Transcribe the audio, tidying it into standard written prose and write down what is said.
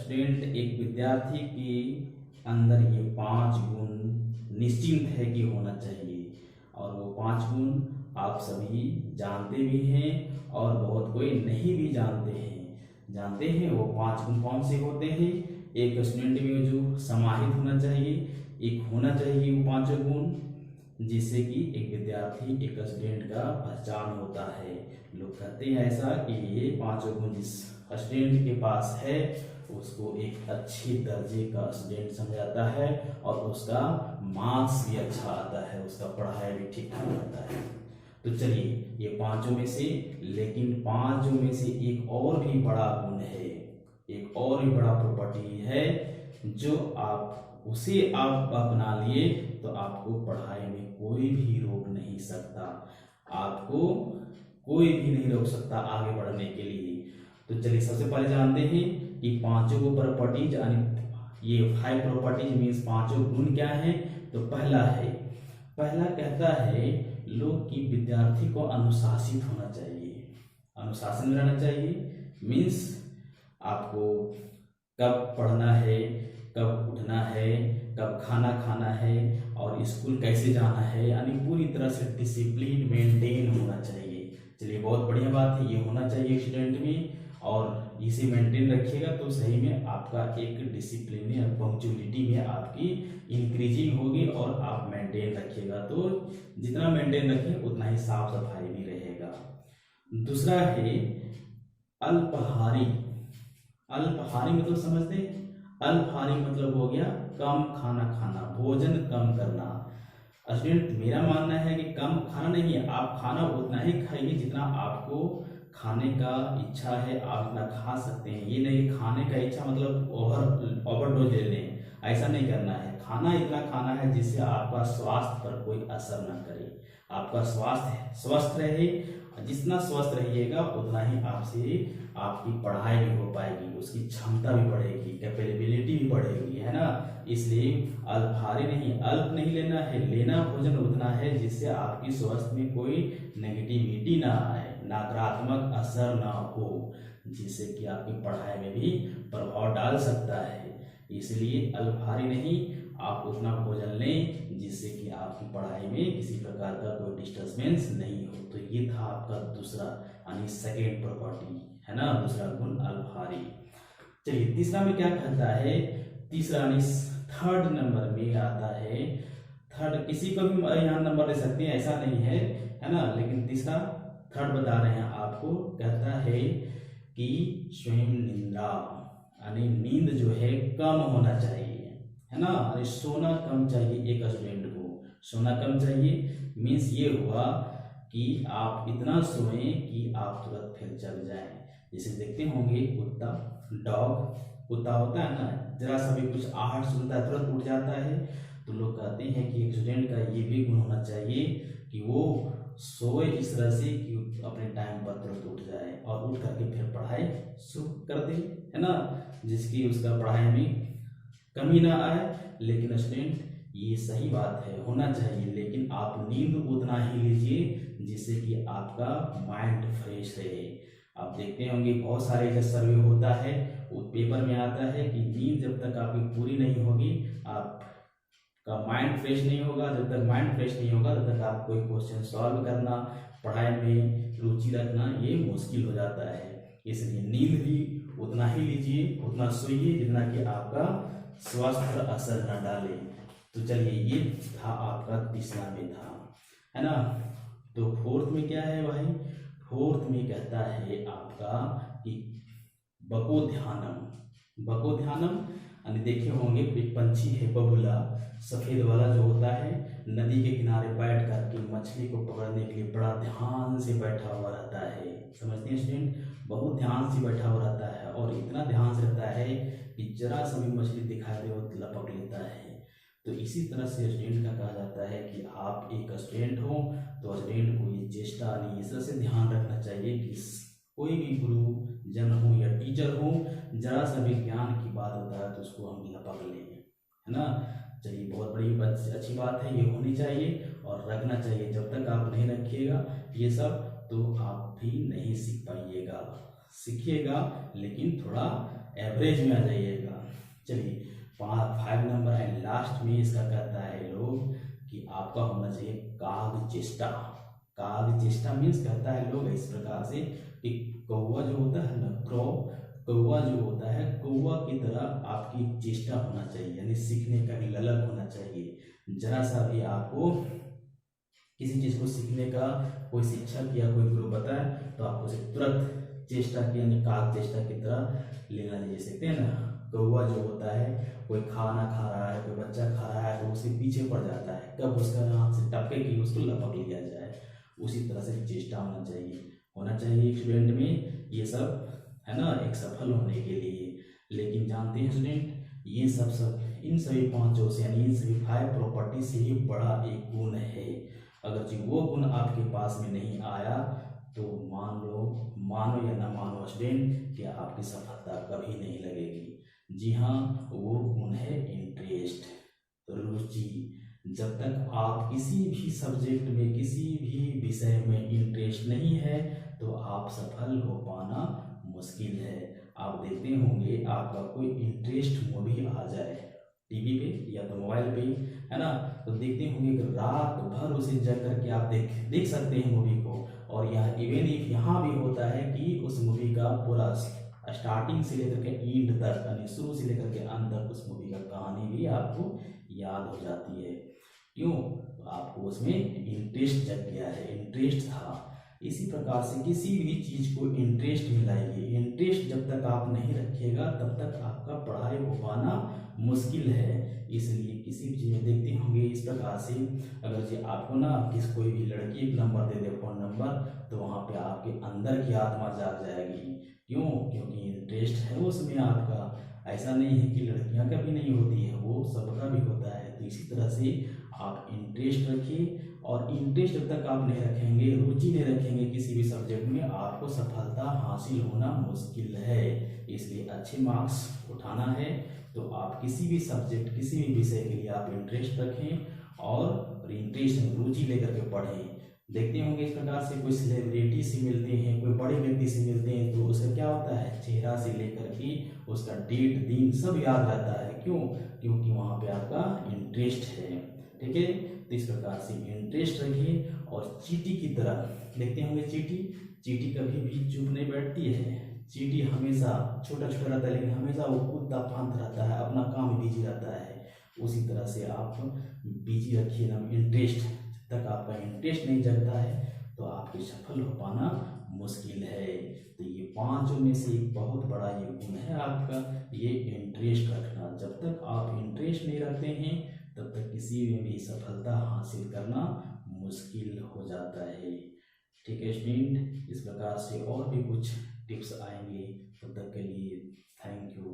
Student, एक विद्यार्थी के अंदर ये 5 गुण निश्चिंत है कि होना चाहिए, और वो 5 गुण आप सभी जानते भी हैं और बहुत कोई नहीं भी जानते हैं। वो 5 गुण कौन से होते हैं? एक स्टूडेंट में जो समाहित होना चाहिए, एक होना चाहिए वो 5 गुण, जिससे कि एक विद्यार्थी, एक स्टूडेंट का पहचान होता है। लोग कहते हैं ऐसा कि ये 5 गुण जिस स्टूडेंट के पास है उसको एक अच्छे दर्जे का स्टूडेंट समझाता है, और उसका मार्क्स भी अच्छा आता है, उसका पढ़ाई भी ठीक ठाक होता है। तो चलिए, ये 5 में से, लेकिन 5 में से एक और भी बड़ा गुण है, एक और भी बड़ा प्रॉपर्टी है, जो उसे आप अपना लिए तो आपको पढ़ाई में कोई भी रोक नहीं सकता, आपको कोई भी नहीं रोक सकता आगे बढ़ने के लिए। तो चलिए, सबसे पहले जानते हैं कि 5 प्रॉपर्टीज, यानी ये 5 प्रॉपर्टीज मीन्स 5 गुण क्या है। तो पहला कहता है लोग कि विद्यार्थी को अनुशासित होना चाहिए, अनुशासन में रहना चाहिए। मीन्स आपको कब पढ़ना है, कब उठना है, कब खाना खाना है और स्कूल कैसे जाना है, यानी पूरी तरह से डिसिप्लिन मेंटेन होना चाहिए। चलिए, बहुत बढ़िया बात है, ये होना चाहिए स्टूडेंट में, और इसे मेंटेन रखिएगा तो सही में आपका एक डिसिप्लिन या पंक्चुअलिटी में आपकी इंक्रीजिंग होगी, और आप मेंटेन रखिएगा तो जितना मेंटेन रखें उतना ही साफ सफाई भी रहेगा। दूसरा है अल्पाहारी। अल्पाहारी मतलब समझते हैं? अल्पाहारी मतलब हो गया कम खाना खाना, भोजन कम करना। स्टूडेंट, मेरा मानना है कि कम खाना नहीं है, आप खाना उतना ही खाइए जितना आपको खाने का इच्छा है, आप इतना खा सकते हैं। ये नहीं खाने का इच्छा मतलब ओवरडोज ले लें, ऐसा नहीं करना है। खाना इतना खाना है जिससे आपका स्वास्थ्य पर कोई असर न करे, आपका स्वास्थ्य स्वस्थ रहे। जितना स्वस्थ रहिएगा उतना ही आपसे आपकी पढ़ाई भी हो पाएगी, उसकी क्षमता भी बढ़ेगी, कैपेबिलिटी भी बढ़ेगी, है ना। इसलिए अल्पाहारी नहीं, अल्प नहीं लेना है, लेना भोजन उतना है जिससे आपकी स्वास्थ्य में कोई नेगेटिविटी ना आए, नकारात्मक असर ना हो, जिससे कि आपकी पढ़ाई में भी प्रभाव डाल सकता है। इसलिए अल्पाहारी नहीं, आप उतना भोजन लें जिससे कि आपकी पढ़ाई में किसी प्रकार का कोई डिस्टर्बेंस नहीं हो। तो ये था आपका दूसरा, यानी सेकेंड प्रॉपर्टी, है ना, दूसरा गुण अल्पाहारी। चलिए, तीसरा में क्या कहता है? तीसरा यानी थर्ड नंबर में आता है, थर्ड किसी को भी यहाँ नंबर दे सकते हैं, ऐसा नहीं है ना, लेकिन तीसरा थर्ड बता रहे हैं आपको। कहता है कि स्वयं निंदा, यानी नींद जो है कम होना चाहिए, है ना, अरे सोना कम चाहिए। एक स्टूडेंट को सोना कम चाहिए मीन्स ये हुआ कि आप इतना सोएं कि आप तुरंत फिर जग जाएं। जैसे देखते होंगे कुत्ता, डॉग, कुत्ता होता है ना, जरा सा भी कुछ आहट सुनता है तुरंत उठ जाता है। तो लोग कहते हैं कि एक स्टूडेंट का ये भी गुण होना चाहिए कि वो सोए इस तरह से कि अपने टाइम पर तुरंत उठ जाए और उठ करके फिर पढ़ाई शुरू कर दे, है ना, जिसकी उसका पढ़ाई में कमी ना आए। लेकिन स्टूडेंट, ये सही बात है, होना चाहिए, लेकिन आप नींद उतना ही लीजिए जिससे कि आपका माइंड फ्रेश रहे। आप देखते होंगे बहुत सारे जब सर्वे होता है, वो पेपर में आता है कि नींद जब तक आपकी पूरी नहीं होगी, आपका माइंड फ्रेश नहीं होगा। जब तक माइंड फ्रेश नहीं होगा तब तक आप कोई क्वेश्चन सॉल्व करना, पढ़ाई में रुचि रखना ये मुश्किल हो जाता है। इसलिए नींद भी उतना ही लीजिए, उतना सोइए जितना कि आपका स्वास्थ्य पर असर न डाले। तो चलिए, ये था आपका तीसरा में था, है ना। तो फोर्थ में क्या है भाई? फोर्थ में कहता है आपका कि बको ध्यानम, यानी देखे होंगे एक पंछी है बगुला, सफेद वाला जो होता है, नदी के किनारे बैठ करके मछली को पकड़ने के लिए बड़ा ध्यान से बैठा हुआ रहता है। समझते हैं स्टूडेंट? बहुत ध्यान से बैठा हुआ रहता है, और इतना ध्यान से रहता है कि जरा सा भी मछली दिखाई दे वो लपक लेता है। तो इसी तरह से स्टूडेंट का कहा जाता है कि आप एक स्टूडेंट हो तो स्टूडेंट को ये चेष्टा नहीं, इस तरह से ध्यान रखना चाहिए कि कोई भी गुरु जन हो या टीचर हो, जरा सा भी ज्ञान की बात होता है तो उसको हम लपक लें, है ना। चलिए, बहुत बड़ी अच्छी बात है, ये होनी चाहिए और रखना चाहिए। जब तक आप नहीं रखिएगा ये सब तो आप भी नहीं सीख पाइएगा। सीखिएगा लेकिन थोड़ा एवरेज में आ जाइएगा। चलिए 5 नंबर एंड लास्ट में इसका कहता है लोग कि आपका होना चाहिए काग चेष्टा। काग चेष्टा मीन्स कहता है लोग इस प्रकार से कि कौवा जो होता है ना, कौवा जो होता है, कौवा की तरह आपकी चेष्टा होना चाहिए, यानी सीखने का भी ललक होना चाहिए। जरा सा भी आपको किसी चीज को सीखने का कोई शिक्षक या कोई गुरु बताए तो आपको उसे तुरंत चेष्टा की यानी काग चेष्टा की तरह लेना चाहिए। सीखते हैं ना, कौवा जो होता है, कोई खाना खा रहा है, कोई बच्चा खा रहा है तो उसके पीछे पड़ जाता है, कब उसका हाथ से टपके कि उसको लपक लिया जाए। उसी तरह से चेष्टा होना चाहिए स्टूडेंट में, ये सब है ना, एक सफल होने के लिए। लेकिन जानते हैं स्टूडेंट, ये सब इन सभी पांचों से यानी इन सभी 5 प्रॉपर्टी से ही बड़ा एक गुण है। अगर जी वो गुण आपके पास में नहीं आया तो मानो या ना मानो स्टूडेंट कि आपकी सफलता कभी नहीं लगेगी। जी हाँ, वो गुण है इंटरेस्ट, रुचि। जब तक आप किसी भी सब्जेक्ट में, किसी भी विषय में इंटरेस्ट नहीं है तो आप सफल हो पाना मुश्किल है। आप देखते होंगे आपका कोई इंटरेस्ट मूवी आ जाए टीवी पे या तो मोबाइल पे, है ना, तो देखते होंगे कि रात भर उसे जग करके आप देख सकते हैं मूवी को। और यहाँ इवन यहाँ भी होता है कि उस मूवी का पूरा स्टार्टिंग से लेकर के एंड तक, यानी शुरू से लेकर के अंत तक उस मूवी का कहानी भी आपको याद हो जाती है। क्यों? तो आपको उसमें इंटरेस्ट जग गया है, इंटरेस्ट था। इसी प्रकार से किसी भी चीज को इंटरेस्ट में लाइए। इंटरेस्ट जब तक आप नहीं रखिएगा तब तक आपका पढ़ाई हो पाना मुश्किल है। इसलिए किसी भी चीज में देखते होंगे इस प्रकार से, अगर जी आपको ना कोई भी लड़की एक नंबर दे दे, फोन नंबर, तो वहां पे आपके अंदर की आत्मा जाग जाएगी। क्यों? क्योंकि इंटरेस्ट है उसमें आपका। ऐसा नहीं है कि लड़कियां का भी नहीं होती है, वो सबका भी होता है। तो इसी तरह से आप इंटरेस्ट रखिए, और इंटरेस्ट जब तक आप नहीं रखेंगे, रुचि नहीं रखेंगे किसी भी सब्जेक्ट में, आपको सफलता हासिल होना मुश्किल है। इसलिए अच्छे मार्क्स उठाना है तो आप किसी भी सब्जेक्ट, किसी भी विषय के लिए आप इंटरेस्ट रखें और इंटरेस्ट रुचि लेकर के पढ़ें। देखते होंगे इस प्रकार से कोई सेलिब्रिटी से मिलते हैं, कोई बड़े व्यक्ति से मिलते हैं, तो उसका क्या होता है, चेहरा से लेकर के उसका डेट दिन सब याद रहता है। क्यों? क्योंकि वहाँ पे आपका इंटरेस्ट है। ठीक है, तो इस प्रकार से इंटरेस्ट रखिए। और चींटी की तरह देखते होंगे, चींटी कभी भी चुप नहीं बैठती है। चींटी हमेशा छोटा छोटा रहता है लेकिन हमेशा वो कूदता फांदता रहता है, अपना काम बिजी रहता है। उसी तरह से आप बिजी रखिए ना इंटरेस्ट। जब तक आपका इंटरेस्ट नहीं जगता है तो आपके सफल हो पाना मुश्किल है। तो ये पांचों में से एक बहुत बड़ा ये गुण है आपका, ये इंटरेस्ट रखना। जब तक आप इंटरेस्ट नहीं रखते हैं तब तक किसी में भी सफलता हासिल करना मुश्किल हो जाता है। ठीक है स्टूडेंट, इस प्रकार से और भी कुछ टिप्स आएंगे, तब तक के लिए थैंक यू।